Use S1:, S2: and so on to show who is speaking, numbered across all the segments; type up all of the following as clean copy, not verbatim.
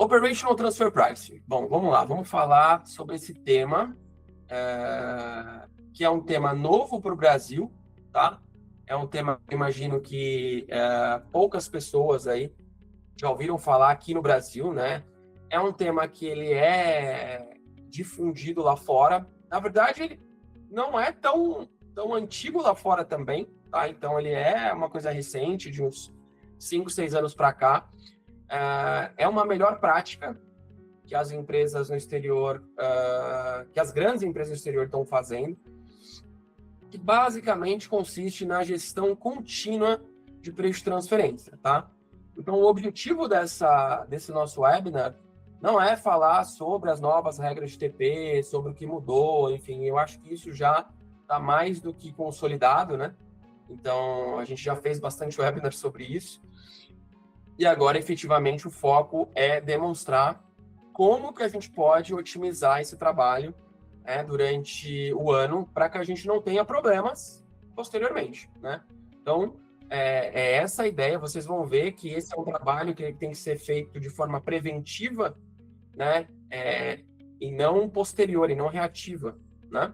S1: Operational Transfer Pricing. Bom, vamos lá, vamos falar sobre esse tema, que é um tema novo para o Brasil, tá? É um tema que imagino que poucas pessoas aí já ouviram falar aqui no Brasil, né? É um tema que ele é difundido lá fora. Na verdade, ele não é tão antigo lá fora também, tá? Então, ele é uma coisa recente, de uns 5, 6 anos para cá. É uma melhor prática que as empresas no exterior, que as grandes empresas no exterior estão fazendo, que basicamente consiste na gestão contínua de preço de transferência, tá? Então, o objetivo desse nosso webinar não é falar sobre as novas regras de TP, sobre o que mudou, enfim, eu acho que isso já está mais do que consolidado, né? Então, a gente já fez bastante webinar sobre isso. E agora, efetivamente, o foco é demonstrar como que a gente pode otimizar esse trabalho durante o ano para que a gente não tenha problemas posteriormente, né? Então, é essa a ideia. Vocês vão ver que esse é um trabalho que tem que ser feito de forma preventiva, né? E não posterior, e não reativa, né?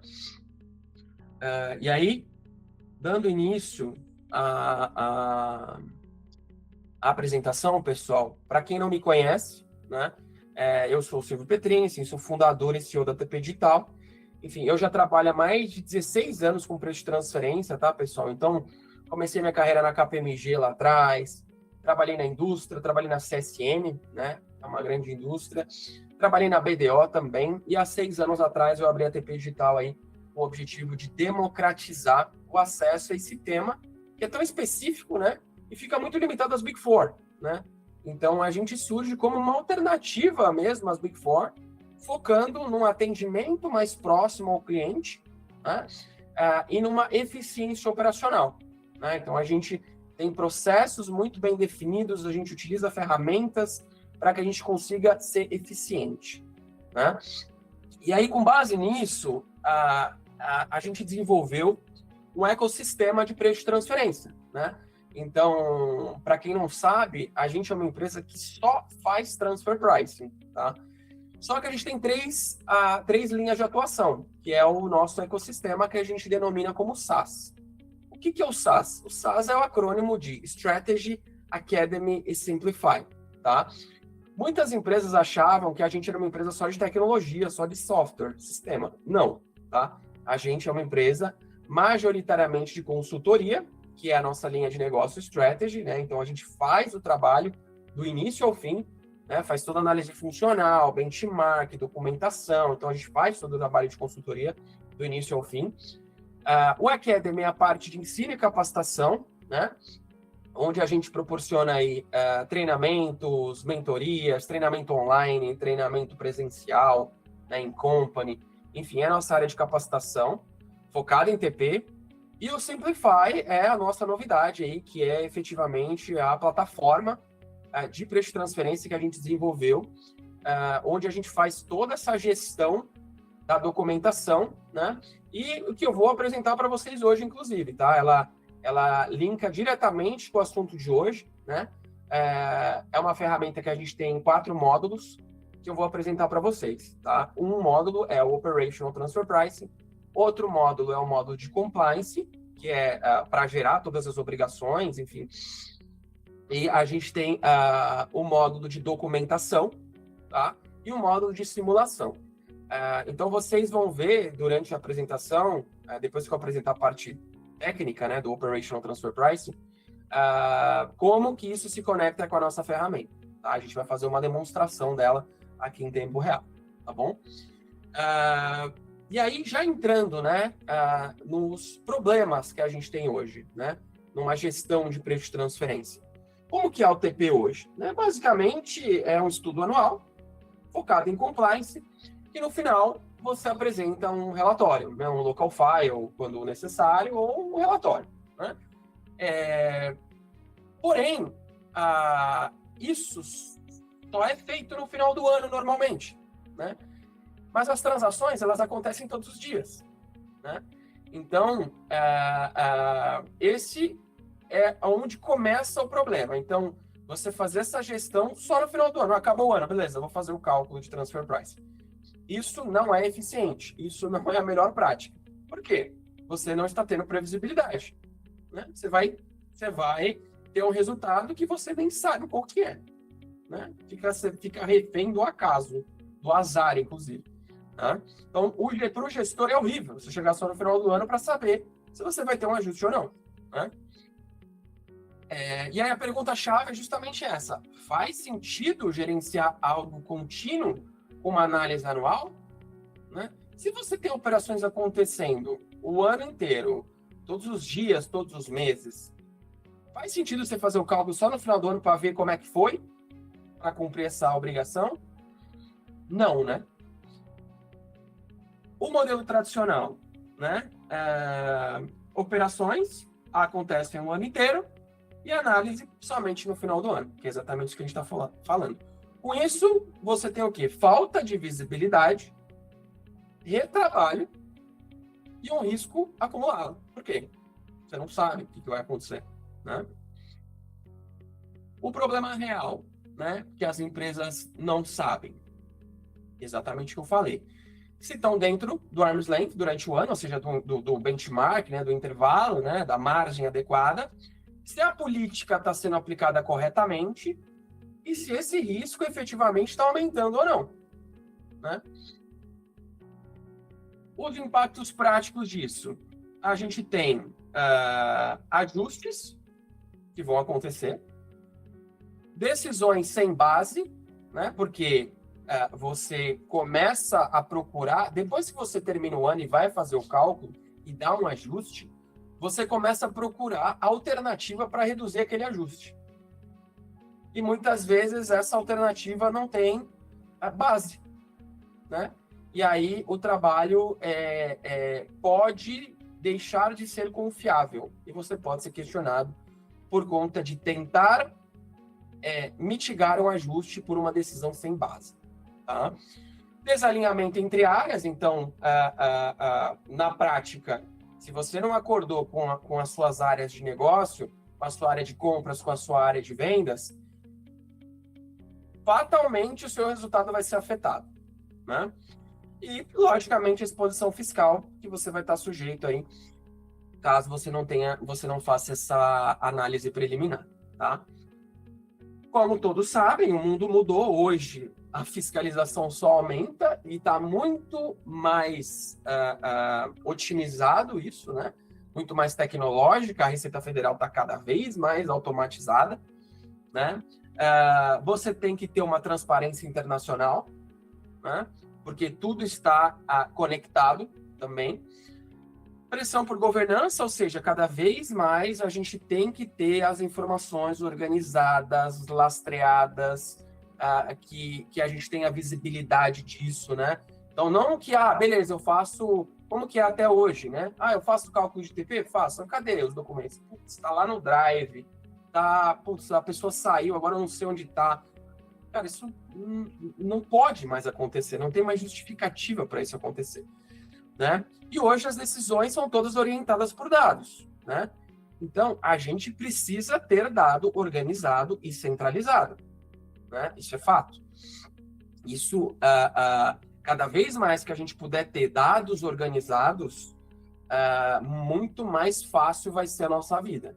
S1: E aí, dando início à apresentação, pessoal, para quem não me conhece, né? Eu sou o Silvio Petrinci, sou fundador e CEO da TP Digital. Enfim, eu já trabalho há mais de 16 anos com preço de transferência, tá, pessoal? Então, comecei minha carreira na KPMG lá atrás, trabalhei na indústria, trabalhei na CSN, né? É uma grande indústria. Trabalhei na BDO também, e há 6 anos atrás eu abri a TP Digital aí com o objetivo de democratizar o acesso a esse tema, que é tão específico, né? E fica muito limitado às Big Four, né? Então, a gente surge como uma alternativa mesmo às Big Four, focando num atendimento mais próximo ao cliente, né? E numa eficiência operacional, né? Então, a gente tem processos muito bem definidos, a gente utiliza ferramentas para que a gente consiga ser eficiente, né? E aí, com base nisso, a gente desenvolveu um ecossistema de preço de transferência, né? Então, para quem não sabe, a gente é uma empresa que só faz transfer pricing, tá? Só que a gente tem três linhas de atuação, que é o nosso ecossistema que a gente denomina como SaaS. O que é o SaaS? O SaaS é o acrônimo de Strategy, Academy e Simplify, tá? Muitas empresas achavam que a gente era uma empresa só de tecnologia, só de software, sistema. Não, tá? A gente é uma empresa majoritariamente de consultoria, que é a nossa linha de negócio Strategy, né? Então, a gente faz o trabalho do início ao fim, né? Faz toda a análise funcional, benchmark, documentação. Então, a gente faz todo o trabalho de consultoria do início ao fim. O Academy é a parte de ensino e capacitação, né? Onde a gente proporciona aí treinamentos, mentorias, treinamento online, treinamento presencial, né, em company. Enfim, é a nossa área de capacitação, focada em TP. E o Simplify é a nossa novidade aí, que é efetivamente a plataforma de preço de transferência que a gente desenvolveu, onde a gente faz toda essa gestão da documentação, né? E o que eu vou apresentar para vocês hoje, inclusive, tá? Ela linka diretamente com o assunto de hoje, né? É uma ferramenta que a gente tem 4 módulos que eu vou apresentar para vocês, tá? Um módulo é o Operational Transfer Pricing, outro módulo é o módulo de Compliance, que é para gerar todas as obrigações, enfim. E a gente tem o módulo de documentação, tá? E o módulo de simulação. Então, vocês vão ver durante a apresentação, depois que eu apresentar a parte técnica, né, do Operational Transfer Pricing, como que isso se conecta com a nossa ferramenta. Tá? A gente vai fazer uma demonstração dela aqui em tempo real, tá bom? E aí, já entrando, né, nos problemas que a gente tem hoje, né, numa gestão de preço de transferência. Como que é o TP hoje? Né? Basicamente, é um estudo anual, focado em compliance, e no final você apresenta um relatório, né, um local file, quando necessário, ou um relatório. Né? Porém, isso só é feito no final do ano, normalmente. Né? Mas as transações, elas acontecem todos os dias. Né? Então, esse é onde começa o problema. Então, você fazer essa gestão só no final do ano. Acabou o ano, beleza, eu vou fazer o cálculo de transfer price. Isso não é eficiente, isso não é a melhor prática. Por quê? Você não está tendo previsibilidade, né? Você vai ter um resultado que você nem sabe qual que é, né? Fica refém do acaso, do azar, inclusive. Tá? Então, para o gestor é horrível você chegar só no final do ano para saber se você vai ter um ajuste ou não, né? E aí a pergunta-chave é justamente essa. Faz sentido gerenciar algo contínuo com uma análise anual? Né? Se você tem operações acontecendo o ano inteiro, todos os dias, todos os meses, faz sentido você fazer o cálculo só no final do ano para ver como é que foi, para cumprir essa obrigação? Não, né? O modelo tradicional, né? Operações acontecem o ano inteiro e análise somente no final do ano, que é exatamente isso que a gente está falando. Com isso, você tem o quê? Falta de visibilidade, retrabalho e um risco acumulado. Por quê? Você não sabe o que vai acontecer, né? O problema real, né, que as empresas não sabem, exatamente o que eu falei. Se estão dentro do arm's length durante o ano, ou seja, do benchmark, né, do intervalo, né, da margem adequada, se a política está sendo aplicada corretamente e se esse risco efetivamente está aumentando ou não, né? Os impactos práticos disso. A gente tem ajustes que vão acontecer, decisões sem base, né? Porque você começa a procurar, depois que você termina o ano e vai fazer o cálculo e dá um ajuste, você começa a procurar alternativa para reduzir aquele ajuste. E muitas vezes essa alternativa não tem a base, né? E aí o trabalho pode deixar de ser confiável e você pode ser questionado por conta de tentar mitigar um ajuste por uma decisão sem base. Tá? Desalinhamento entre áreas, então, na prática, se você não acordou com as suas áreas de negócio, com a sua área de compras, com a sua área de vendas, fatalmente o seu resultado vai ser afetado, né? E, logicamente, a exposição fiscal que você vai estar sujeito aí, caso você não faça essa análise preliminar, tá? Como todos sabem, o mundo mudou hoje. A fiscalização só aumenta e está muito mais otimizado isso, né? Muito mais tecnológica. A Receita Federal está cada vez mais automatizada, né? Você tem que ter uma transparência internacional, né? Porque tudo está conectado também. Pressão por governança, ou seja, cada vez mais a gente tem que ter as informações organizadas, lastreadas, que a gente tenha visibilidade disso, né? Então, não que, beleza, eu faço, como que é até hoje, né? Eu faço cálculo de TP? Faço. Cadê os documentos? Putz, tá lá no Drive, putz, a pessoa saiu, agora eu não sei onde tá. Cara, isso não pode mais acontecer, não tem mais justificativa para isso acontecer, né? E hoje as decisões são todas orientadas por dados, né? Então, a gente precisa ter dado organizado e centralizado, né? Isso é fato. Isso, cada vez mais que a gente puder ter dados organizados, muito mais fácil vai ser a nossa vida,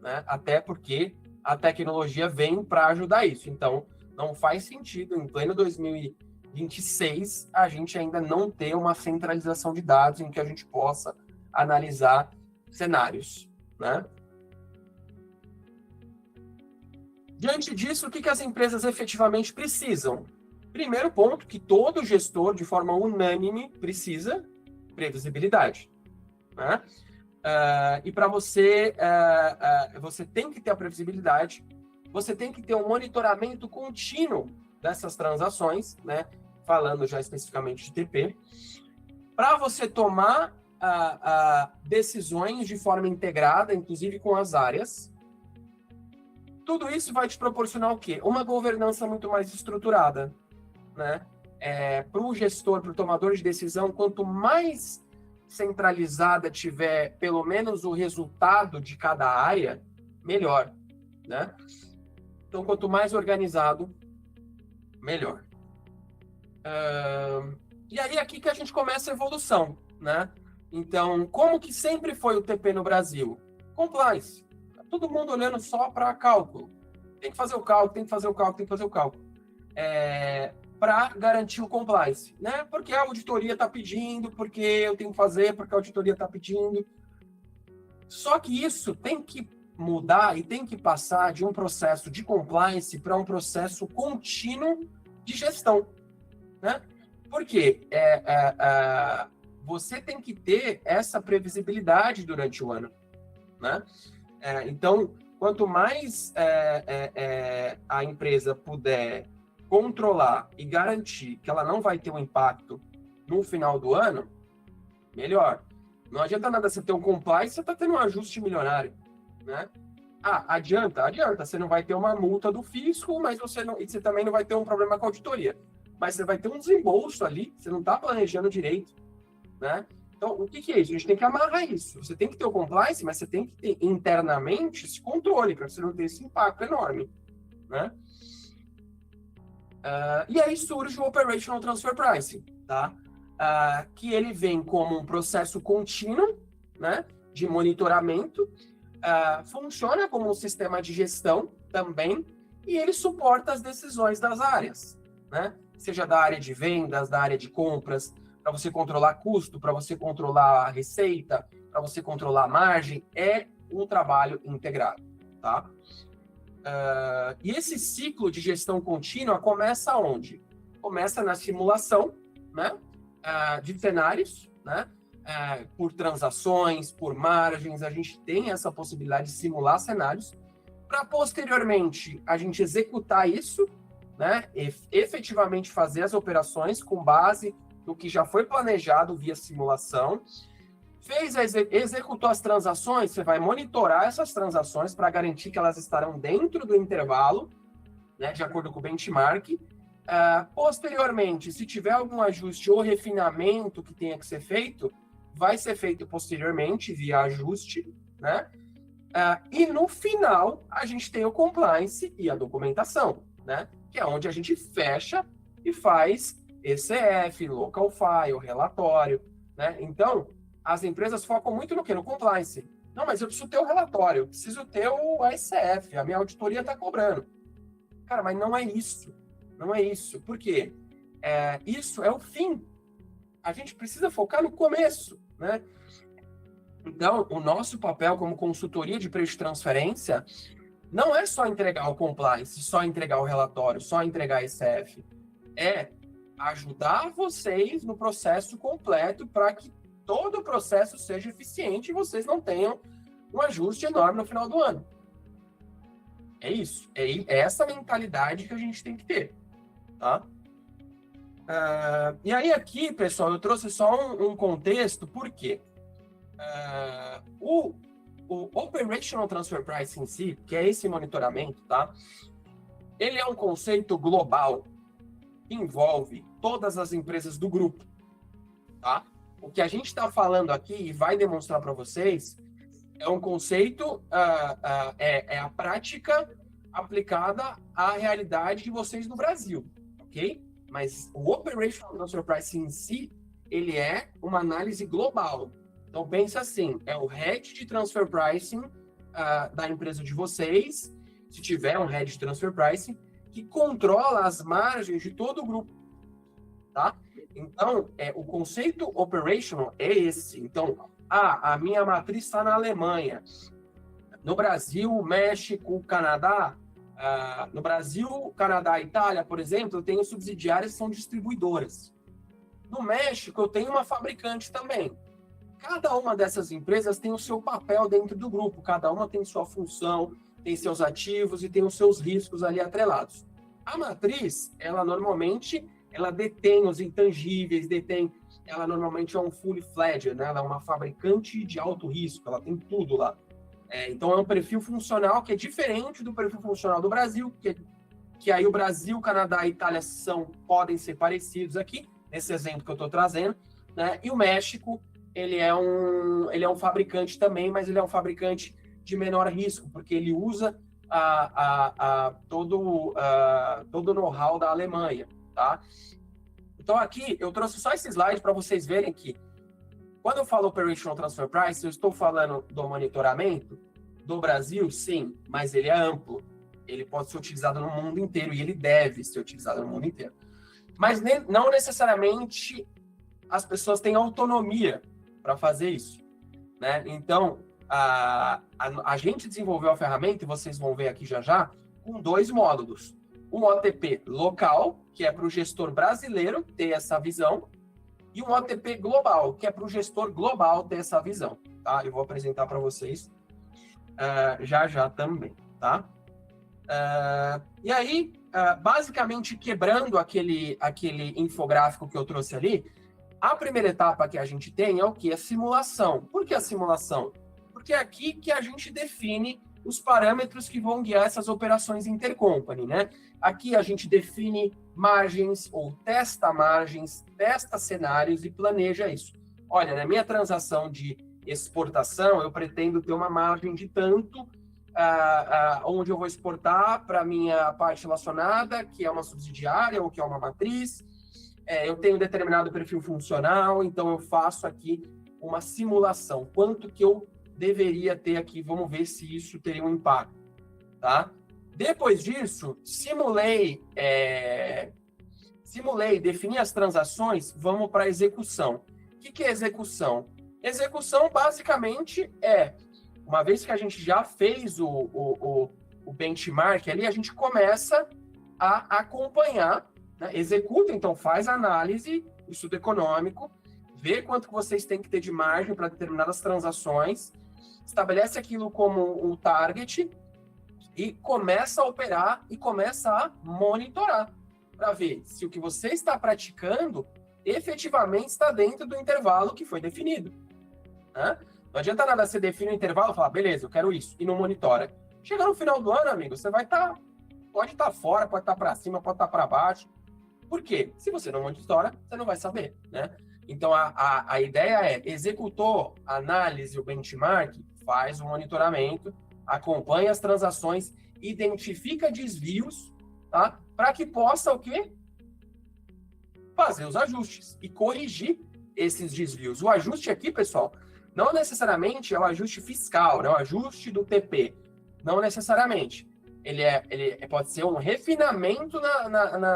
S1: né? Até porque a tecnologia vem para ajudar isso. Então, não faz sentido, em pleno 2026, a gente ainda não ter uma centralização de dados em que a gente possa analisar cenários, né? Diante disso, o que as empresas efetivamente precisam? Primeiro ponto, que todo gestor, de forma unânime, precisa: previsibilidade, né? E para você, você tem que ter a previsibilidade, você tem que ter um monitoramento contínuo dessas transações, né? Falando já especificamente de TP, para você tomar decisões de forma integrada, inclusive com as áreas. Tudo isso vai te proporcionar o quê? Uma governança muito mais estruturada, né? Para o gestor, para o tomador de decisão, quanto mais centralizada tiver pelo menos o resultado de cada área, melhor, né? Então, quanto mais organizado, melhor. E aí, aqui que a gente começa a evolução, né? Então, como que sempre foi o TP no Brasil? Compliance. Todo mundo olhando só para cálculo. Tem que fazer o cálculo, tem que fazer o cálculo, tem que fazer o cálculo. Para garantir o compliance, né? Porque a auditoria está pedindo, porque eu tenho que fazer, porque a auditoria está pedindo. Só que isso tem que mudar e tem que passar de um processo de compliance para um processo contínuo de gestão, né? Porque você tem que ter essa previsibilidade durante o ano, né? Então, quanto mais a empresa puder controlar e garantir que ela não vai ter um impacto no final do ano, melhor. Não adianta nada você ter um compliance, você está tendo um ajuste milionário, né? Adianta. Você não vai ter uma multa do fisco, mas você também não vai ter um problema com a auditoria. Mas você vai ter um desembolso ali, você não está planejando direito, né? Então, o que é isso? A gente tem que amarrar isso. Você tem que ter o compliance, mas você tem que ter internamente esse controle, para você não ter esse impacto enorme, né? E aí surge o Operational Transfer Pricing, tá? Que ele vem como um processo contínuo, né, de monitoramento, funciona como um sistema de gestão também, e ele suporta as decisões das áreas, né? Seja da área de vendas, da área de compras, para você controlar custo, para você controlar a receita, para você controlar a margem, é um trabalho integrado, tá? E esse ciclo de gestão contínua começa onde? Começa na simulação, né, de cenários, né, por transações, por margens. A gente tem essa possibilidade de simular cenários para posteriormente a gente executar isso, né, efetivamente fazer as operações com base no que já foi planejado via simulação. Executou as transações, você vai monitorar essas transações para garantir que elas estarão dentro do intervalo, né, de acordo com o benchmark. Posteriormente, se tiver algum ajuste ou refinamento que tenha que ser feito, vai ser feito posteriormente via ajuste, né? E no final, a gente tem o compliance e a documentação, né? Que é onde a gente fecha e faz ECF, local file, relatório, né? Então, as empresas focam muito no quê? No compliance. Não, mas eu preciso ter o relatório, eu preciso ter o ACF, a minha auditoria está cobrando. Cara, mas não é isso. Não é isso. Por quê? Isso é o fim. A gente precisa focar no começo, né? Então, o nosso papel como consultoria de preço de transferência não é só entregar o compliance, só entregar o relatório, só entregar a ECF. É ajudar vocês no processo completo para que todo o processo seja eficiente e vocês não tenham um ajuste enorme no final do ano. É isso. É essa mentalidade que a gente tem que ter. Tá? E aí aqui, pessoal, eu trouxe só um contexto, por quê? O Operational Transfer Price em si, que é esse monitoramento, tá? Ele é um conceito global que envolve todas as empresas do grupo, tá? O que a gente está falando aqui e vai demonstrar para vocês é um conceito, é a prática aplicada à realidade de vocês no Brasil, ok? Mas o Operational Transfer Pricing em si, ele é uma análise global. Então, pensa assim, é o head de Transfer Pricing da empresa de vocês, se tiver um head de Transfer Pricing, que controla as margens de todo o grupo, tá? Então, o conceito operational é esse. Então, a minha matriz está na Alemanha. No Brasil, México, Canadá. No Brasil, Canadá e Itália, por exemplo, eu tenho subsidiárias que são distribuidoras. No México, eu tenho uma fabricante também. Cada uma dessas empresas tem o seu papel dentro do grupo. Cada uma tem sua função, tem seus ativos e tem os seus riscos ali atrelados. A matriz, ela normalmente... ela detém os intangíveis, ela normalmente é um fully fledged, né? Ela é uma fabricante de alto risco, ela tem tudo lá. Então é um perfil funcional que é diferente do perfil funcional do Brasil, que aí o Brasil, Canadá e Itália podem ser parecidos aqui, nesse exemplo que eu estou trazendo, né? E o México, ele é um fabricante também, mas ele é um fabricante de menor risco, porque ele usa todo o know-how da Alemanha, tá? Então, aqui, eu trouxe só esse slide para vocês verem que, quando eu falo Operational Transfer Price, eu estou falando do monitoramento do Brasil, sim, mas ele é amplo. Ele pode ser utilizado no mundo inteiro e ele deve ser utilizado no mundo inteiro. Mas não necessariamente as pessoas têm autonomia para fazer isso, né? Então, a gente desenvolveu a ferramenta, e vocês vão ver aqui já já, com 2 módulos. Um OTP local, que é para o gestor brasileiro ter essa visão, e um OTP global, que é para o gestor global ter essa visão, tá? Eu vou apresentar para vocês já já também, tá? E aí, basicamente, quebrando aquele infográfico que eu trouxe ali, a primeira etapa que a gente tem é o quê? A simulação. Por que a simulação? Porque é aqui que a gente define os parâmetros que vão guiar essas operações intercompany, né? Aqui a gente define margens ou testa margens, testa cenários e planeja isso. Olha, na minha transação de exportação, eu pretendo ter uma margem de tanto, onde eu vou exportar para a minha parte relacionada, que é uma subsidiária ou que é uma matriz. Eu tenho determinado perfil funcional, então eu faço aqui uma simulação. Quanto que eu deveria ter aqui? Vamos ver se isso teria um impacto, tá? Depois disso, simulei, defini as transações, vamos para a execução. O que é execução? Execução, basicamente, uma vez que a gente já fez o benchmark ali, a gente começa a acompanhar, né? Executa, então faz análise, estudo econômico, vê quanto que vocês têm que ter de margem para determinadas transações, estabelece aquilo como um target e começa a operar e começa a monitorar para ver se o que você está praticando efetivamente está dentro do intervalo que foi definido, né? Não adianta nada você definir o intervalo e falar, beleza, eu quero isso, e não monitora. Chega no final do ano, amigo, você vai estar, pode estar fora, pode estar para cima, pode estar para baixo. Por quê? Se você não monitora, você não vai saber, né? Então, a ideia é, executou a análise, o benchmark, faz o monitoramento, acompanha as transações, identifica desvios, tá? Para que possa o quê? Fazer os ajustes e corrigir esses desvios. O ajuste aqui, pessoal, não necessariamente é o ajuste fiscal, né? O ajuste do TP. Não necessariamente. Ele pode ser um refinamento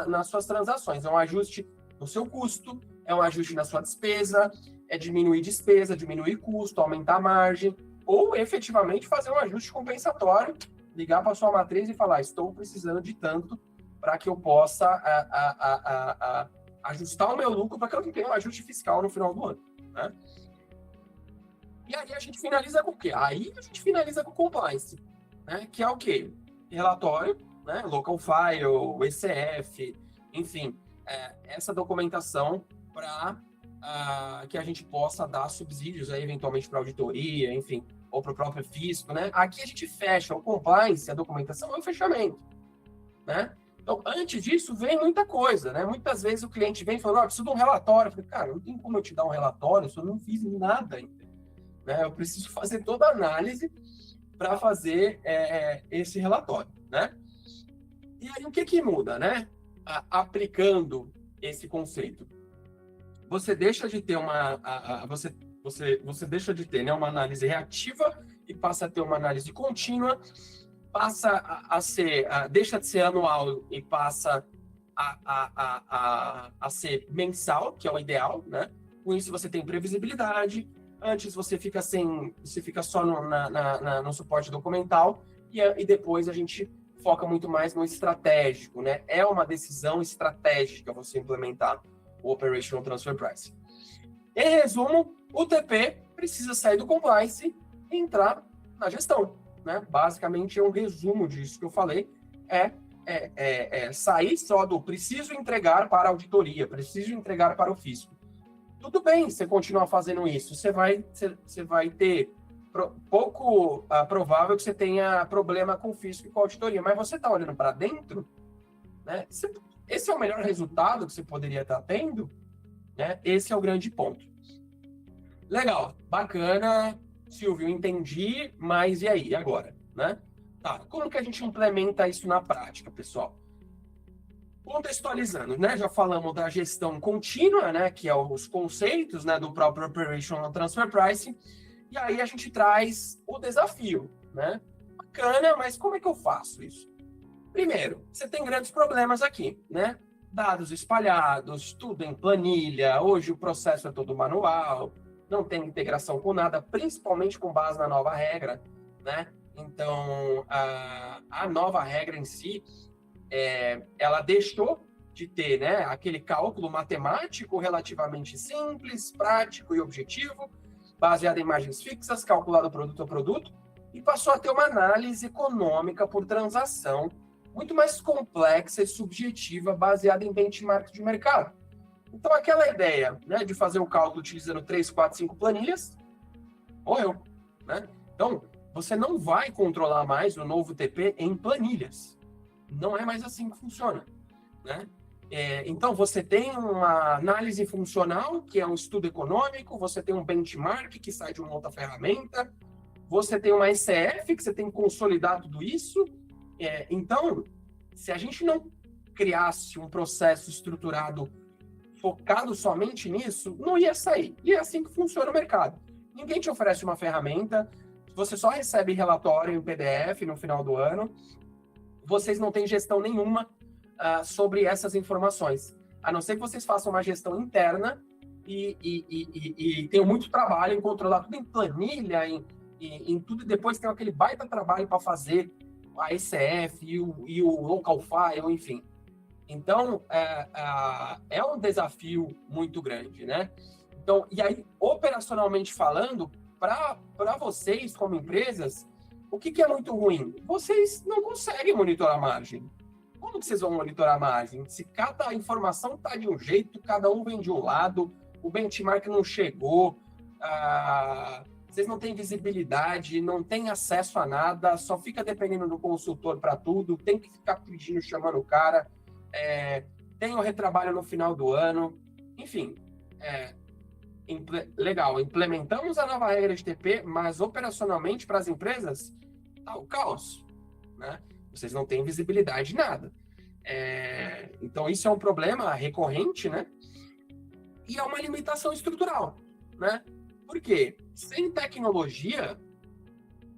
S1: nas suas transações. É um ajuste no seu custo, é um ajuste na sua despesa, é diminuir despesa, diminuir custo, aumentar a margem, ou efetivamente fazer um ajuste compensatório, ligar para a sua matriz e falar, estou precisando de tanto para que eu possa ajustar o meu lucro para que eu não tenha um ajuste fiscal no final do ano, né? E aí a gente finaliza com o quê? Aí a gente finaliza com compliance, né? Que é o quê? Relatório, né? Local file, ECF, enfim, essa documentação para que a gente possa dar subsídios aí, eventualmente para auditoria, enfim, ou para o próprio fisco, né? Aqui a gente fecha o compliance, a documentação é o fechamento, né? Então, antes disso, vem muita coisa, né? Muitas vezes o cliente vem e fala, preciso de um relatório. Eu falei, cara, não tem como eu te dar um relatório, eu não fiz nada ainda, né? Eu preciso fazer toda a análise para fazer esse relatório, né? E aí, o que muda, né? Aplicando esse conceito. Você deixa de ter você deixa de ter, né, uma análise reativa e passa a ter uma análise contínua, passa deixa de ser anual e passa a ser mensal, que é o ideal, né? Com isso você tem previsibilidade. Antes você fica só no suporte documental e depois a gente foca muito mais no estratégico, né? É uma decisão estratégica você implementar o Operational Transfer Price. Em resumo, o TP precisa sair do compliance e entrar na gestão, né? Basicamente é um resumo disso que eu falei, sair só do preciso entregar para a auditoria, preciso entregar para o fisco. Tudo bem você continuar fazendo isso, você vai ter pouco provável que você tenha problema com o fisco e com a auditoria, mas você está olhando para dentro, né? Esse é o melhor resultado que você poderia estar tendo, né? Esse é o grande ponto. Legal, bacana, Silvio, entendi, mas e aí, agora, né? Tá, como que a gente implementa isso na prática, pessoal? Contextualizando, né? Já falamos da gestão contínua, né? Que é os conceitos, né? Do próprio Operational Transfer Pricing. E aí a gente traz o desafio, né? Bacana, mas como é que eu faço isso? Primeiro, você tem grandes problemas aqui, né? Dados espalhados, tudo em planilha. Hoje o processo é todo manual, não tem integração com nada, principalmente com base na nova regra, né? Então, a nova regra em si, ela deixou de ter, né, aquele cálculo matemático relativamente simples, prático e objetivo, baseado em margens fixas, calculado produto a produto, e passou a ter uma análise econômica por transação muito mais complexa e subjetiva, baseada em benchmark de mercado. Então, aquela ideia, né, de fazer o cálculo utilizando 3, 4, 5 planilhas, morreu, né? Então, você não vai controlar mais o novo TP em planilhas. Não é mais assim que funciona, né? Então, você tem uma análise funcional, que é um estudo econômico, você tem um benchmark, que sai de uma outra ferramenta, você tem uma SCF, que você tem que consolidar tudo isso. Então, se a gente não criasse um processo estruturado focado somente nisso, não ia sair. E é assim que funciona o mercado. Ninguém te oferece uma ferramenta, você só recebe relatório em PDF no final do ano, vocês não têm gestão nenhuma sobre essas informações. A não ser que vocês façam uma gestão interna e tenham muito trabalho em controlar tudo em planilha, em tudo, e depois tem aquele baita trabalho para fazer a ECF e o local file, enfim. Então, é um desafio muito grande, né? Então, e aí, operacionalmente falando, para vocês como empresas, o que é muito ruim? Vocês não conseguem monitorar a margem. Como que vocês vão monitorar a margem? Se cada informação está de um jeito, cada um vem de um lado, o benchmark não chegou, vocês não têm visibilidade, não têm acesso a nada, só fica dependendo do consultor para tudo, tem que ficar pedindo, chamando o cara, tem o retrabalho no final do ano, enfim, legal, implementamos a nova regra de TP, mas operacionalmente para as empresas tá o caos, né? Vocês não têm visibilidade de nada. Então isso é um problema recorrente, né? E é uma limitação estrutural, né? Por quê? Sem tecnologia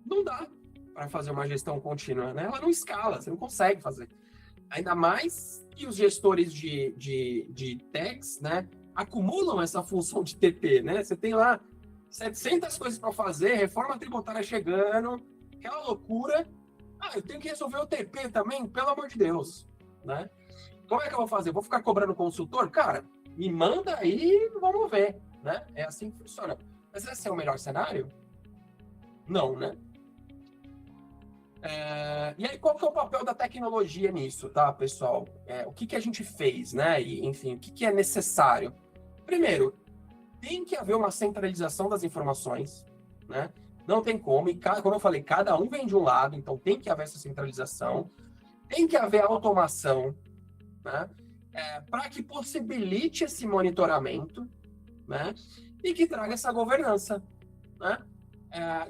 S1: não dá para fazer uma gestão contínua, né? Ela não escala, você não consegue fazer. Ainda mais que os gestores de techs, né, acumulam essa função de TP, né? Você tem lá 700 coisas para fazer, reforma tributária chegando, aquela loucura. Eu tenho que resolver o TP também, pelo amor de Deus, né? Como é que eu vou fazer? Vou ficar cobrando consultor? Cara, me manda aí e vamos ver, né? É assim que funciona. Mas esse é o melhor cenário? Não, né? E aí, qual que é o papel da tecnologia nisso, tá, pessoal? O que a gente fez, né? E, enfim, o que é necessário? Primeiro, tem que haver uma centralização das informações, né? Não tem como, e como eu falei, cada um vem de um lado, então tem que haver essa centralização, tem que haver automação, né? Para que possibilite esse monitoramento, né? E que traga essa governança, né?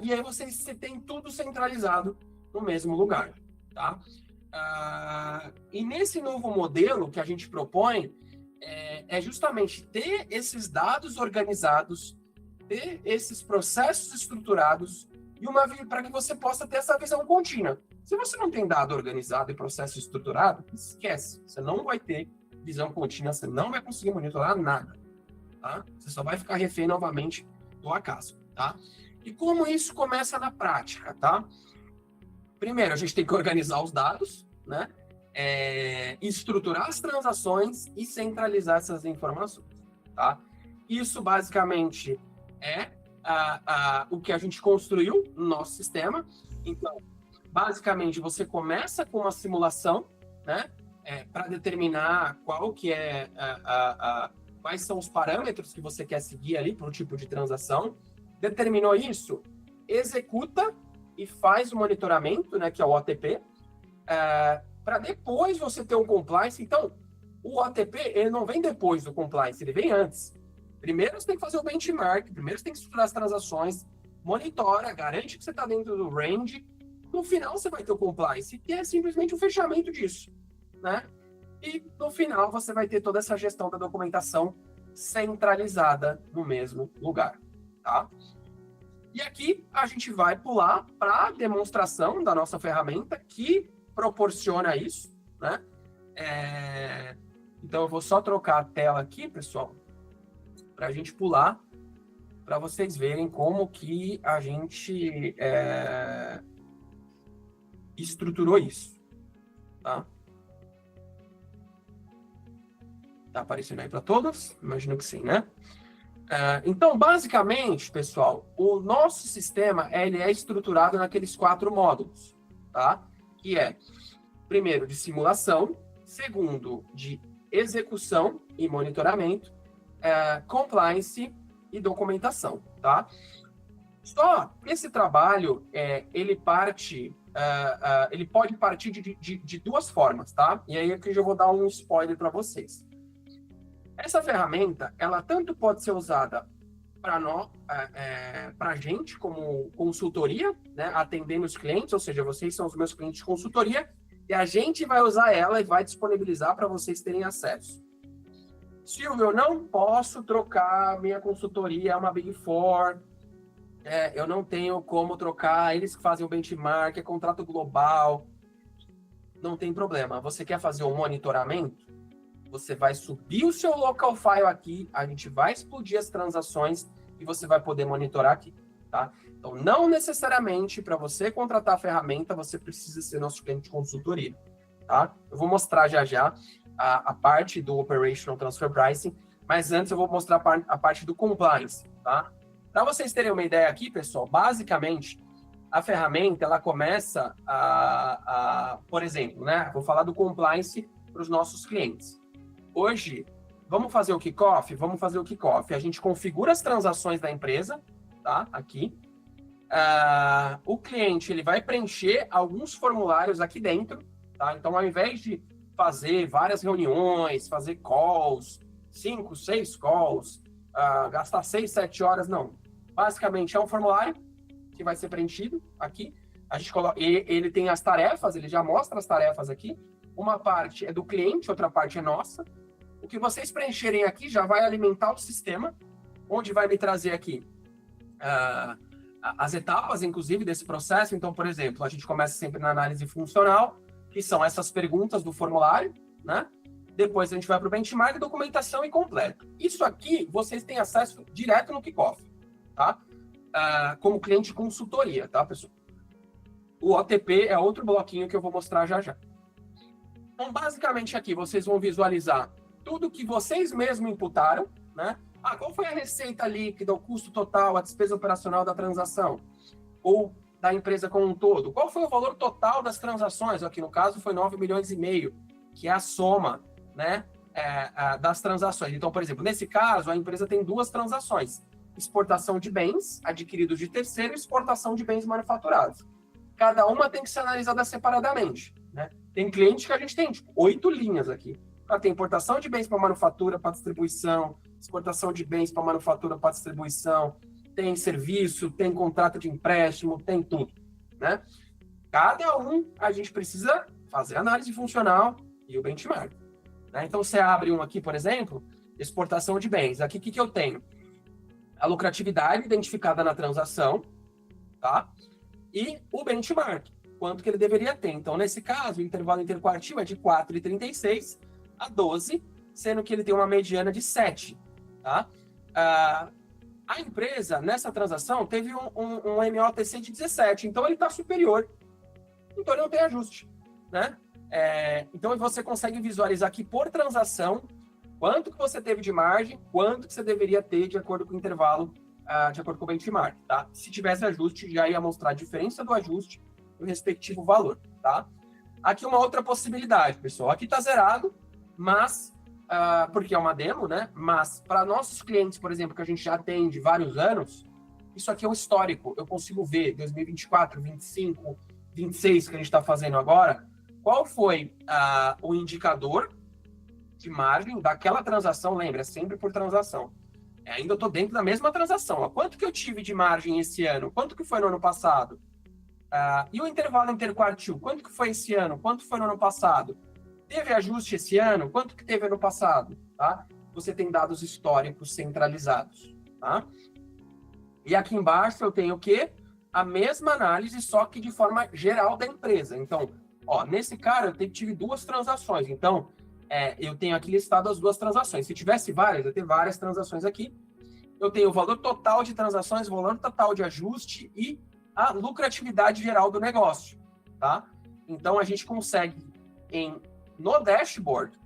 S1: E aí você tem tudo centralizado no mesmo lugar, tá? E nesse novo modelo que a gente propõe, é justamente ter esses dados organizados, ter esses processos estruturados e para que você possa ter essa visão contínua. Se você não tem dado organizado e processo estruturado, esquece. Você não vai ter visão contínua, você não vai conseguir monitorar nada, tá? Você só vai ficar refém novamente do acaso, tá? E como isso começa na prática, tá? Primeiro, a gente tem que organizar os dados, né? Estruturar as transações e centralizar essas informações, tá? Isso, basicamente, é o que a gente construiu no nosso sistema. Então, basicamente, você começa com uma simulação, né? Para determinar quais são os parâmetros que você quer seguir ali para o tipo de transação. Determinou isso, executa e faz o monitoramento, né, que é o OTP, para depois você ter um compliance. Então, o OTP, ele não vem depois do compliance, ele vem antes. Primeiro você tem que fazer o benchmark, primeiro você tem que estruturar as transações, monitora, garante que você está dentro do range, No final, você vai ter o compliance, que é simplesmente o fechamento disso, né? E no final, você vai ter toda essa gestão da documentação centralizada no mesmo lugar, tá? E aqui a gente vai pular para a demonstração da nossa ferramenta que proporciona isso, né? Então, eu vou só trocar a tela aqui, pessoal, para a gente pular, para vocês verem como que a gente estruturou isso, tá? Tá aparecendo aí para todos? Imagino que sim, né? Então, basicamente, pessoal, o nosso sistema ele é estruturado naqueles 4 módulos, tá? Que é, primeiro, de simulação, segundo, de execução e monitoramento, compliance e documentação, tá? Só esse trabalho, ele pode partir de 2 formas, tá? E aí aqui eu já vou dar um spoiler para vocês. Essa ferramenta, ela tanto pode ser usada para a gente como consultoria, né, atendendo os clientes, ou seja, vocês são os meus clientes de consultoria, e a gente vai usar ela e vai disponibilizar para vocês terem acesso. Silvio, eu não posso trocar minha consultoria, é uma Big Four, eu não tenho como trocar, eles que fazem o benchmark, é contrato global, não tem problema. Você quer fazer o monitoramento? Você vai subir o seu local file aqui, a gente vai explodir as transações e você vai poder monitorar aqui, tá? Então, não necessariamente para você contratar a ferramenta, você precisa ser nosso cliente de consultoria, tá? Eu vou mostrar já a parte do Operational Transfer Pricing, mas antes eu vou mostrar a parte do Compliance, tá? Para vocês terem uma ideia aqui, pessoal, basicamente, a ferramenta, ela começa por exemplo, né? Vou falar do Compliance para os nossos clientes. Hoje, vamos fazer o kickoff? Vamos fazer o kickoff. A gente configura as transações da empresa, tá? Aqui. O cliente, ele vai preencher alguns formulários aqui dentro, tá? Então, ao invés de fazer várias reuniões, fazer calls, 5, 6 calls, gastar 6, 7 horas, não. Basicamente, é um formulário que vai ser preenchido aqui. A gente coloca, ele tem as tarefas, ele já mostra as tarefas aqui. Uma parte é do cliente, outra parte é nossa. O que vocês preencherem aqui já vai alimentar o sistema, onde vai me trazer aqui as etapas, inclusive, desse processo. Então, por exemplo, a gente começa sempre na análise funcional, que são essas perguntas do formulário, né? Depois a gente vai para o benchmark, documentação e completo. Isso aqui, vocês têm acesso direto no kickoff, tá? Como cliente de consultoria, tá, pessoal? O OTP é outro bloquinho que eu vou mostrar já. Então, basicamente, aqui vocês vão visualizar tudo que vocês mesmos imputaram, né? Qual foi a receita líquida, o custo total, a despesa operacional da transação? Ou da empresa como um todo? Qual foi o valor total das transações? Aqui, no caso, foi 9,5 milhões, que é a soma, né, das transações. Então, por exemplo, nesse caso, a empresa tem 2 transações. Exportação de bens adquiridos de terceiro e exportação de bens manufaturados. Cada uma tem que ser analisada separadamente, né? Tem cliente que a gente tem, 8 linhas aqui. Tem importação de bens para manufatura, para distribuição, exportação de bens para manufatura, para distribuição, tem serviço, tem contrato de empréstimo, tem tudo, né? Cada um a gente precisa fazer análise funcional e o benchmark, né? Então, você abre um aqui, por exemplo, exportação de bens. Aqui, o que eu tenho? A lucratividade identificada na transação, tá? E o benchmark, quanto que ele deveria ter. Então, nesse caso, o intervalo interquartil é de 4,36 a 12, sendo que ele tem uma mediana de 7, tá? A empresa, nessa transação, teve um MOTC de 17, então ele está superior. Então, ele não tem ajuste, né? Então, você consegue visualizar aqui por transação quanto que você teve de margem, quanto que você deveria ter de acordo com o intervalo, de acordo com o benchmark, tá? Se tivesse ajuste, já ia mostrar a diferença do ajuste e o respectivo valor, tá? Aqui uma outra possibilidade, pessoal. Aqui está zerado, mas, porque é uma demo, né? Mas para nossos clientes, por exemplo, que a gente já atende vários anos, isso aqui é um histórico. Eu consigo ver 2024, 25, 26 que a gente está fazendo agora, qual foi o indicador de margem daquela transação, lembra, sempre por transação. Ainda eu estou dentro da mesma transação. Quanto que eu tive de margem esse ano? Quanto que foi no ano passado? E o intervalo interquartil? Quanto que foi esse ano? Quanto foi no ano passado? Teve ajuste esse ano? Quanto que teve ano passado? Tá? Você tem dados históricos centralizados. Tá? E aqui embaixo eu tenho o quê? A mesma análise, só que de forma geral da empresa. Então, nesse cara eu tive 2 transações. Então, eu tenho aqui listado as 2 transações. Se tivesse várias, eu tenho várias transações aqui. Eu tenho o valor total de transações, o valor total de ajuste e a lucratividade geral do negócio, tá? Então, a gente consegue, no dashboard,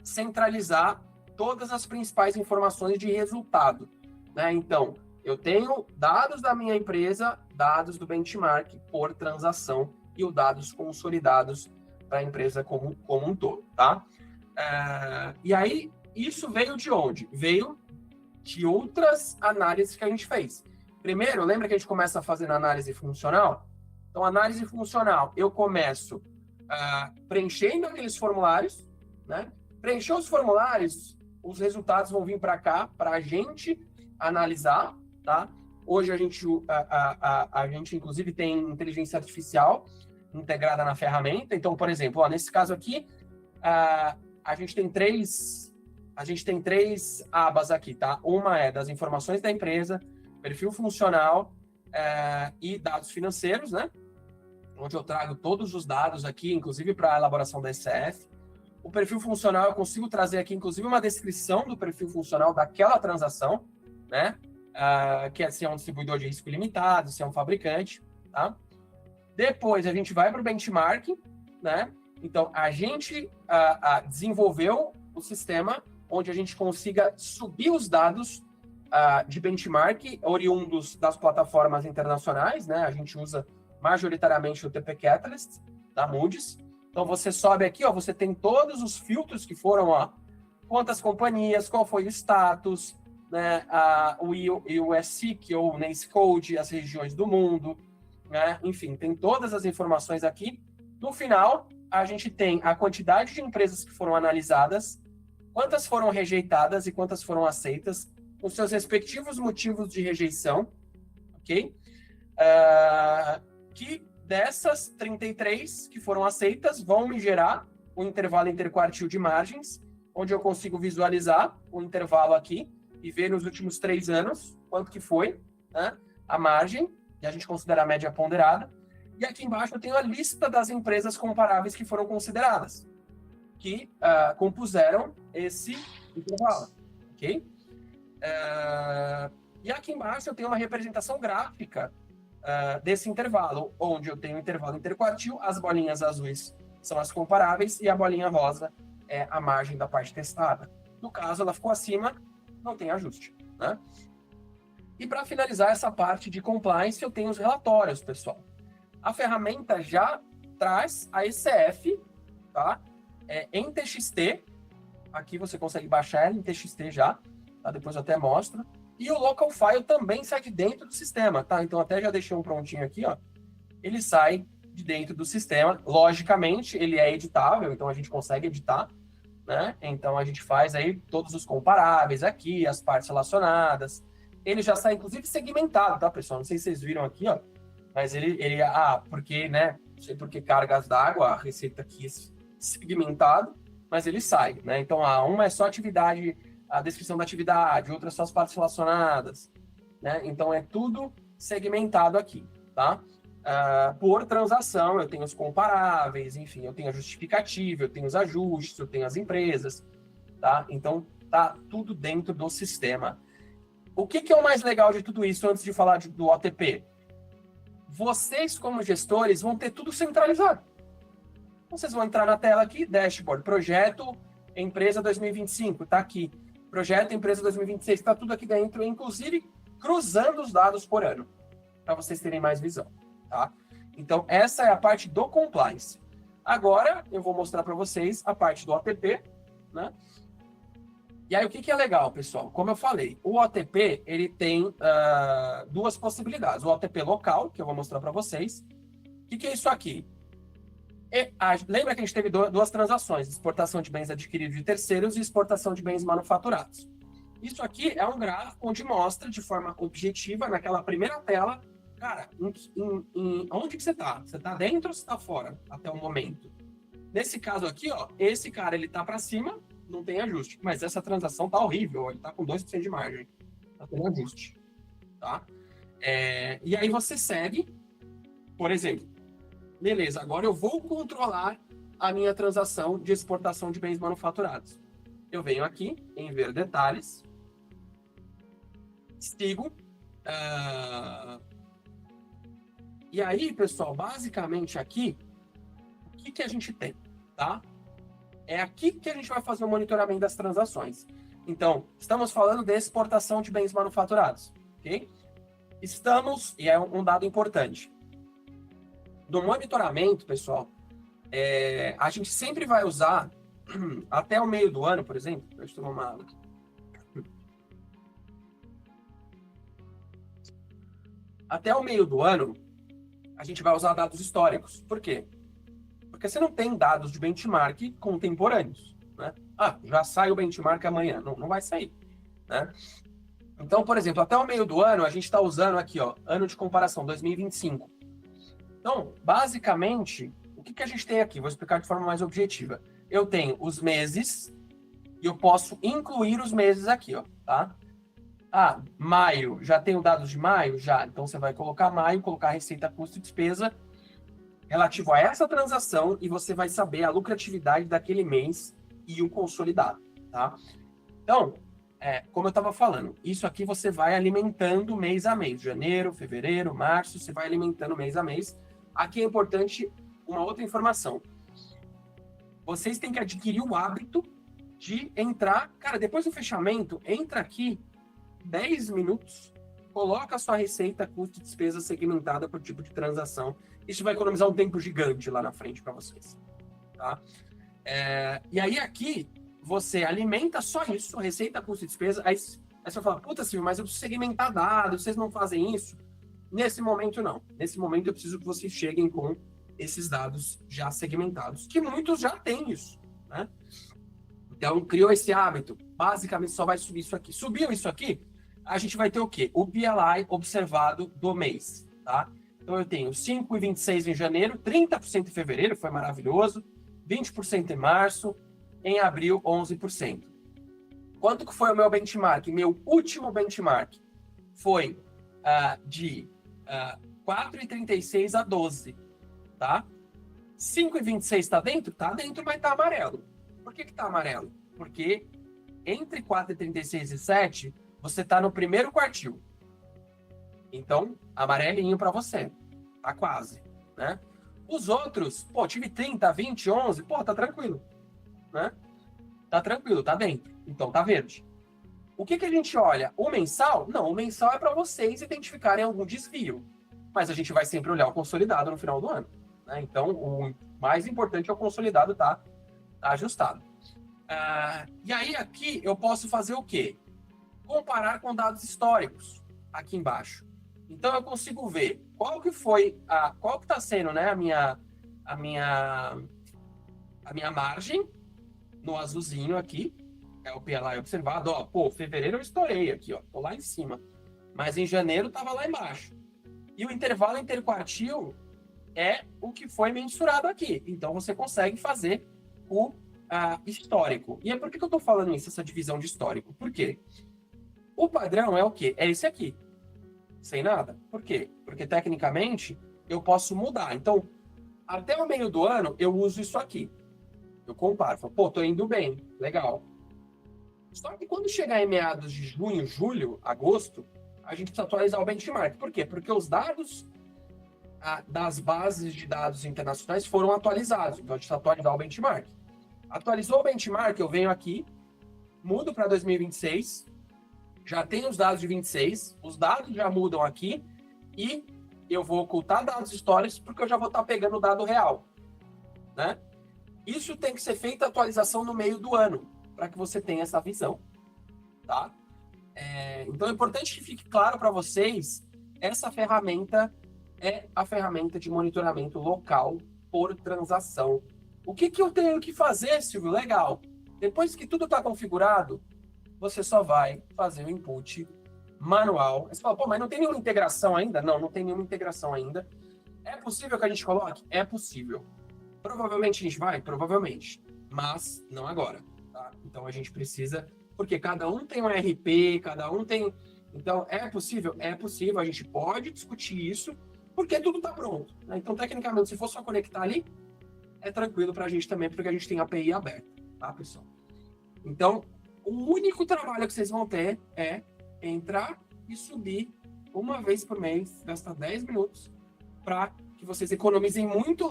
S1: centralizar todas as principais informações de resultado, né? Então, eu tenho dados da minha empresa, dados do benchmark por transação e os dados consolidados para a empresa como um todo, tá? E aí, isso veio de onde? Veio de outras análises que a gente fez. Primeiro, lembra que a gente começa fazendo análise funcional? Então, análise funcional, eu começo preenchendo aqueles formulários, né? Preencher os formulários, os resultados vão vir para cá, para a gente analisar, tá? Hoje a gente inclusive tem inteligência artificial integrada na ferramenta. Então, por exemplo, nesse caso aqui, a gente tem três abas aqui, tá? Uma é das informações da empresa, perfil funcional e dados financeiros, né? Onde eu trago todos os dados aqui, inclusive para a elaboração da ECF. O perfil funcional, eu consigo trazer aqui, inclusive, uma descrição do perfil funcional daquela transação, né? Que é se é um distribuidor de risco limitado, se é um fabricante, tá? Depois, a gente vai para o benchmarking, né? Então, a gente desenvolveu o sistema onde a gente consiga subir os dados de benchmark oriundos das plataformas internacionais, né? A gente usa majoritariamente o TP Catalyst, da Moody's. Então, você sobe aqui, você tem todos os filtros que foram, quantas companhias, qual foi o status, né? O USIC, ou NAICS Code, as regiões do mundo, né? Enfim, tem todas as informações aqui. No final, a gente tem a quantidade de empresas que foram analisadas, quantas foram rejeitadas e quantas foram aceitas, com seus respectivos motivos de rejeição, ok? Que dessas 33 que foram aceitas vão me gerar o intervalo interquartil de margens, onde eu consigo visualizar o intervalo aqui e ver nos últimos 3 anos quanto que foi, né, a margem, e a gente considera a média ponderada. E aqui embaixo eu tenho a lista das empresas comparáveis que foram consideradas, que compuseram esse intervalo, ok? E aqui embaixo eu tenho uma representação gráfica desse intervalo, onde eu tenho o intervalo interquartil, as bolinhas azuis são as comparáveis e a bolinha rosa é a margem da parte testada. No caso, ela ficou acima, não tem ajuste, né? E para finalizar essa parte de compliance, eu tenho os relatórios, pessoal. A ferramenta já traz a ECF, tá? Em TXT. Aqui você consegue baixar ela em TXT já, tá? Depois eu até mostro. E o local file também sai de dentro do sistema, tá? Então até já deixei um prontinho aqui, Ele sai de dentro do sistema. Logicamente, ele é editável, então a gente consegue editar, né? Então a gente faz aí todos os comparáveis aqui, as partes relacionadas. Ele já sai, inclusive, segmentado, tá, pessoal? Não sei se vocês viram aqui, mas ele porque, né? Não sei por que cargas d'água, a receita aqui é segmentado, mas ele sai, né? Então, uma é só atividade, a descrição da atividade, outra só as partes relacionadas, né? Então, é tudo segmentado aqui, tá? Por transação, eu tenho os comparáveis, enfim, eu tenho a justificativa, eu tenho os ajustes, eu tenho as empresas, tá? Então, tá tudo dentro do sistema. O que é o mais legal de tudo isso, antes de falar do OTP? Vocês, como gestores, vão ter tudo centralizado. Vocês vão entrar na tela aqui, dashboard, projeto, empresa 2025, tá aqui. Projeto, empresa 2026, tá tudo aqui dentro, inclusive cruzando os dados por ano, para vocês terem mais visão, tá? Então, essa é a parte do compliance. Agora, eu vou mostrar para vocês a parte do OTP, né? E aí, o que é legal, pessoal? Como eu falei, o OTP, ele tem 2 possibilidades. O OTP local, que eu vou mostrar para vocês. O que é isso aqui? Lembra que a gente teve 2 transações, exportação de bens adquiridos de terceiros e exportação de bens manufaturados. Isso aqui é um gráfico onde mostra, de forma objetiva, naquela primeira tela, cara, onde que você tá? Você tá dentro ou você tá fora até o momento? Nesse caso aqui, ó, esse cara, ele tá para cima, não tem ajuste. Mas essa transação tá horrível, ele tá com 2% de margem. Tá tendo ajuste, tá? E aí você segue, por exemplo, beleza, agora eu vou controlar a minha transação de exportação de bens manufaturados. Eu venho aqui em ver detalhes, sigo, e aí, pessoal, basicamente aqui, o que a gente tem, tá? É aqui que a gente vai fazer o monitoramento das transações. Então, estamos falando de exportação de bens manufaturados, ok? E é um dado importante. No monitoramento, pessoal, a gente sempre vai usar, até o meio do ano, por exemplo, deixa eu tomar uma água aqui. Até o meio do ano, a gente vai usar dados históricos. Por quê? Porque você não tem dados de benchmark contemporâneos, né? Já sai o benchmark amanhã. Não vai sair, né? Então, por exemplo, até o meio do ano, a gente está usando aqui, ó, ano de comparação, 2025. Então, basicamente, o que a gente tem aqui? Vou explicar de forma mais objetiva. Eu tenho os meses e eu posso incluir os meses aqui, ó, tá? Maio, já tenho dados de maio? Já. Então, você vai colocar maio, colocar receita, custo e despesa relativo a essa transação e você vai saber a lucratividade daquele mês e o consolidado, tá? Então, como eu estava falando, isso aqui você vai alimentando mês a mês. Janeiro, fevereiro, março, você vai alimentando mês a mês. Aqui é importante uma outra informação. Vocês têm que adquirir o hábito de entrar... Cara, depois do fechamento, entra aqui 10 minutos, coloca a sua receita, custo e despesa segmentada por tipo de transação. Isso vai economizar um tempo gigante lá na frente para vocês, tá? E aí aqui, você alimenta só isso, receita, custo e despesa. Aí você vai falar, puta, Silvio, mas eu preciso segmentar dados, vocês não fazem isso? Nesse momento, não. Nesse momento, eu preciso que vocês cheguem com esses dados já segmentados, que muitos já têm isso, né? Então, criou esse hábito. Basicamente, só vai subir isso aqui. Subiu isso aqui, a gente vai ter o quê? O PLI observado do mês, tá? Então, eu tenho 5,26 em janeiro, 30% em fevereiro, foi maravilhoso, 20% em março, em abril, 11%. Quanto que foi o meu benchmark? Meu último benchmark foi de 4,36 a 12, tá? 5,26 está dentro? Está dentro, mas está amarelo. Por que está amarelo? Porque entre 4,36 e 7, você está no primeiro quartil. Então, amarelinho para você. Tá quase, né? Os outros, tive 30, 20, 11, tá tranquilo, né? Tá tranquilo, tá dentro. Então, tá verde. O que a gente olha? O mensal? Não, o mensal é para vocês identificarem algum desvio. Mas a gente vai sempre olhar o consolidado no final do ano, né? Então, o mais importante é o consolidado tá ajustado. E aí, aqui, eu posso fazer o quê? Comparar com dados históricos, aqui embaixo. Então, eu consigo ver qual que está sendo, né, a minha margem no azulzinho aqui, é o PLI observado. Fevereiro eu estourei aqui, tô lá em cima. Mas em janeiro estava lá embaixo. E o intervalo interquartil é o que foi mensurado aqui. Então, você consegue fazer o histórico. E por que eu estou falando isso, essa divisão de histórico? Por quê? O padrão é o quê? É esse aqui. Sem nada. Por quê? Porque, tecnicamente, eu posso mudar. Então, até o meio do ano, eu uso isso aqui. Eu comparo. Falo, tô indo bem. Legal. Só que quando chegar em meados de junho, julho, agosto, a gente precisa atualizar o benchmark. Por quê? Porque os dados das bases de dados internacionais foram atualizados. Então, a gente precisa atualizar o benchmark. Atualizou o benchmark, eu venho aqui, mudo para 2026, já tenho os dados de 26, os dados já mudam aqui e eu vou ocultar dados históricos porque eu já vou estar pegando o dado real, né? Isso tem que ser feita a atualização no meio do ano, para que você tenha essa visão, tá? Então é importante que fique claro para vocês, essa ferramenta é a ferramenta de monitoramento local por transação. O que eu tenho que fazer, Silvio? Legal. Depois que tudo está configurado, você só vai fazer o input manual. Aí você fala, pô, mas não tem nenhuma integração ainda? Não, não tem nenhuma integração ainda. É possível que a gente coloque? É possível. Provavelmente a gente vai? Provavelmente. Mas não agora, tá? Então a gente precisa... Porque cada um tem um RP, cada um tem... Então, é possível? É possível. A gente pode discutir isso, porque tudo está pronto, né? Então, tecnicamente, se for só conectar ali, é tranquilo para a gente também, porque a gente tem a API aberta, tá, pessoal? Então, o único trabalho que vocês vão ter é entrar e subir uma vez por mês, gastar 10 minutos, para que vocês economizem muito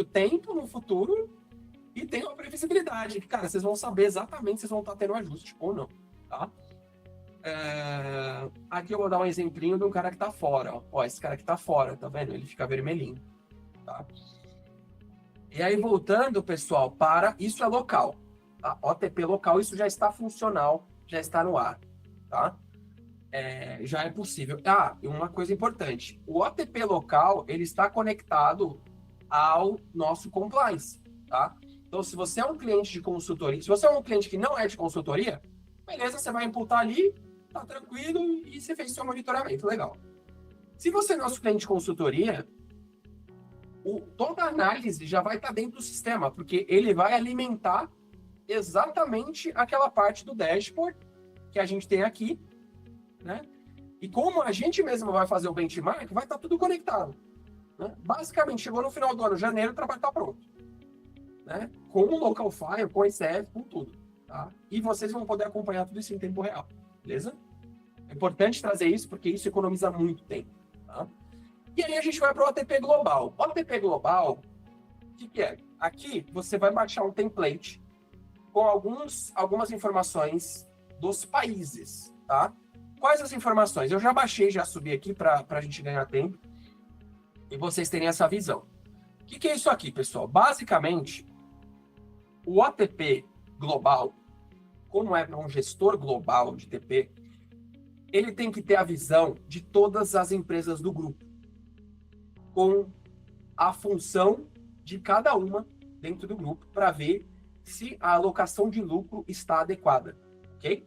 S1: tempo no futuro e tenham a previsibilidade. Que, cara, vocês vão saber exatamente se vocês vão estar tendo ajuste ou não, tá? Aqui eu vou dar um exemplinho de um cara que tá fora. Ó, esse cara que tá fora, tá vendo? Ele fica vermelhinho, tá? E aí, voltando, pessoal, para... Isso é local, tá? OTP local, isso já está funcional, já está no ar, tá? Já é possível. E uma coisa importante. O OTP local, ele está conectado ao nosso compliance, tá? Então, se você é um cliente de consultoria, se você é um cliente que não é de consultoria, beleza, você vai imputar ali, tá tranquilo, e você fez seu monitoramento, legal. Se você é nosso cliente de consultoria, toda a análise já vai estar dentro do sistema, porque ele vai alimentar exatamente aquela parte do dashboard que a gente tem aqui, né? E como a gente mesmo vai fazer o benchmark, vai estar tudo conectado, né? Basicamente, chegou no final do ano, janeiro, o trabalho está pronto, né? Com o local file, com o ICF, com tudo, tá? E vocês vão poder acompanhar tudo isso em tempo real, beleza? É importante trazer isso, porque isso economiza muito tempo, tá? E aí a gente vai para o OTP Global. O OTP Global, o que é? Aqui você vai baixar um template com algumas informações dos países, tá? Quais as informações? Eu já baixei, já subi aqui para a gente ganhar tempo e vocês terem essa visão. O que é isso aqui, pessoal? Basicamente, o OTP Global, como é para um gestor global de TP, ele tem que ter a visão de todas as empresas do grupo, com a função de cada uma dentro do grupo, para ver se a alocação de lucro está adequada, ok?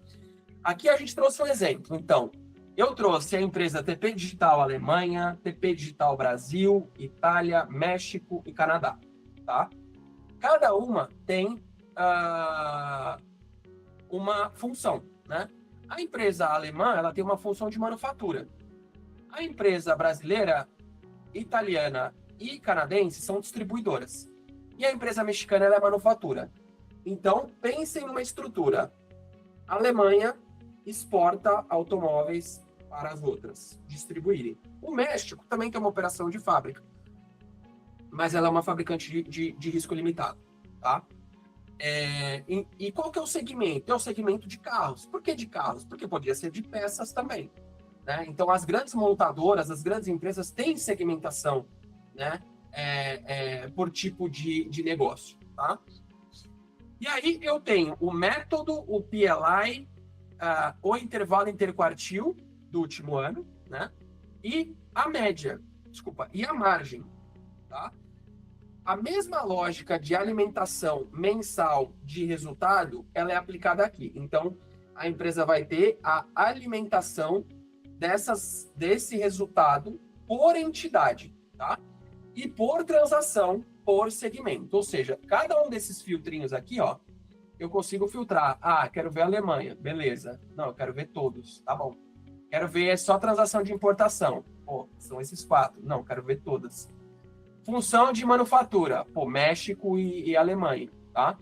S1: Aqui a gente trouxe um exemplo. Então, eu trouxe a empresa TP Digital Alemanha, TP Digital Brasil, Itália, México e Canadá, tá? Cada uma tem uma função, né? A empresa alemã, ela tem uma função de manufatura. A empresa brasileira, italiana e canadense são distribuidoras. E a empresa mexicana, ela é manufatura. Então, pensem numa estrutura. A Alemanha exporta automóveis para as outras distribuírem. O México também tem uma operação de fábrica, mas ela é uma fabricante de risco limitado, tá? E qual que é o segmento? É o segmento de carros. Por que de carros? Porque poderia ser de peças também, né? Então, as grandes montadoras, as grandes empresas têm segmentação, né? Por tipo de negócio, tá? E aí eu tenho o método, o PLI, o intervalo interquartil do último ano, né? E a média, e a margem, tá? A mesma lógica de alimentação mensal de resultado, ela é aplicada aqui. Então, a empresa vai ter a alimentação desse resultado por entidade, tá? E por transação, por segmento. Ou seja, cada um desses filtrinhos aqui, ó, eu consigo filtrar. Quero ver a Alemanha. Beleza. Não, eu quero ver todos. Tá bom. Quero ver só transação de importação. Pô, são esses 4. Não, quero ver todas. Função de manufatura. Pô, México e Alemanha, tá?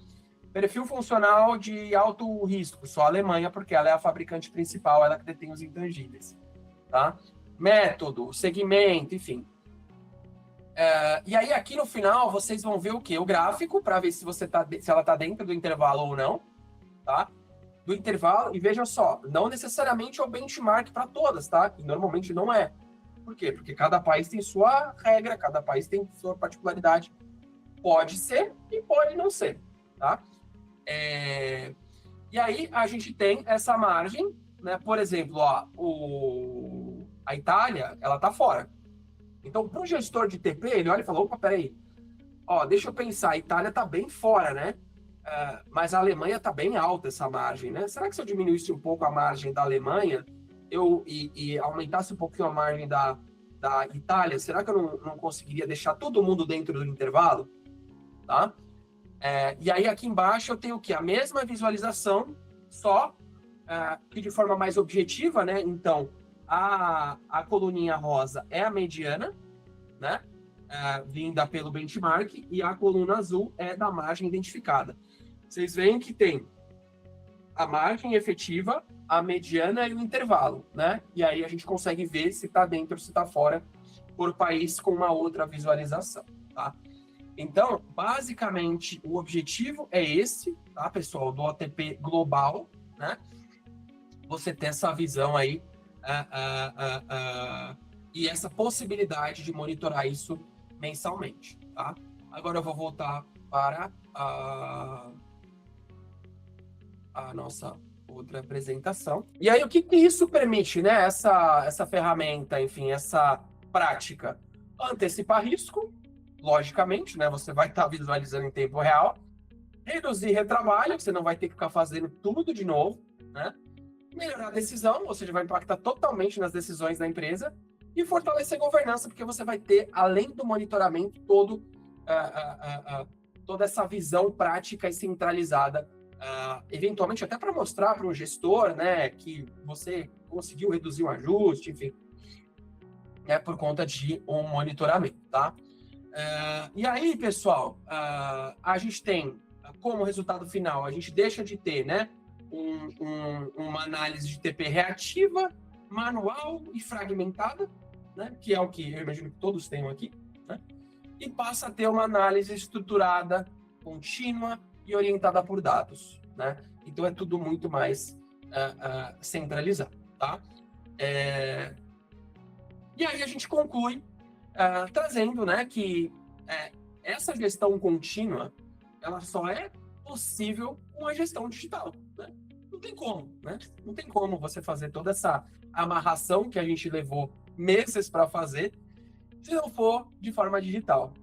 S1: Perfil funcional de alto risco. Só a Alemanha, porque ela é a fabricante principal, ela que detém os intangíveis, tá? Método, segmento, enfim. E aí, aqui no final, vocês vão ver o quê? O gráfico, para ver se ela está dentro do intervalo ou não, tá? Do intervalo, e veja só, não necessariamente é o benchmark para todas, tá? E normalmente não é. Por quê? Porque cada país tem sua regra, cada país tem sua particularidade. Pode ser e pode não ser, tá? E aí, a gente tem essa margem, né? Por exemplo, ó, a Itália, ela tá fora. Então, para o gestor de TP, ele olha e fala, opa, peraí, ó, deixa eu pensar, a Itália está bem fora, né? Mas a Alemanha está bem alta essa margem, né? Será que se eu diminuísse um pouco a margem da Alemanha, e aumentasse um pouquinho a margem da Itália, será que eu não conseguiria deixar todo mundo dentro do intervalo? Tá? E aí aqui embaixo eu tenho o quê? A mesma visualização, só que de forma mais objetiva, né? Então, a coluninha rosa é a mediana, né? Vinda pelo benchmark, e a coluna azul é da margem identificada. Vocês veem que tem a margem efetiva, a mediana e o intervalo, né? E aí a gente consegue ver se está dentro ou se está fora por país com uma outra visualização, tá? Então, basicamente, o objetivo é esse, tá, pessoal, do OTP global, né? Você ter essa visão aí e essa possibilidade de monitorar isso mensalmente, tá? Agora eu vou voltar para a nossa outra apresentação. E aí, o que isso permite, né? Essa ferramenta, enfim, essa prática. Antecipar risco, logicamente, né? Você vai estar visualizando em tempo real. Reduzir retrabalho, você não vai ter que ficar fazendo tudo de novo, né? Melhorar a decisão, ou seja, vai impactar totalmente nas decisões da empresa. E fortalecer a governança, porque você vai ter, além do monitoramento, toda essa visão prática e centralizada, eventualmente até para mostrar para o gestor, né, que você conseguiu reduzir um ajuste, enfim, por conta de um monitoramento, tá? E aí, pessoal, a gente tem como resultado final, a gente deixa de ter, né, uma análise de TP reativa, manual e fragmentada, né, que é o que eu imagino que todos tenham aqui, né, e passa a ter uma análise estruturada, contínua e orientada por dados, né? Então é tudo muito mais centralizado, tá? E aí a gente conclui trazendo, né, que essa gestão contínua, ela só é possível com a gestão digital, né? Não tem como, né? Não tem como você fazer toda essa amarração que a gente levou meses para fazer, se não for de forma digital.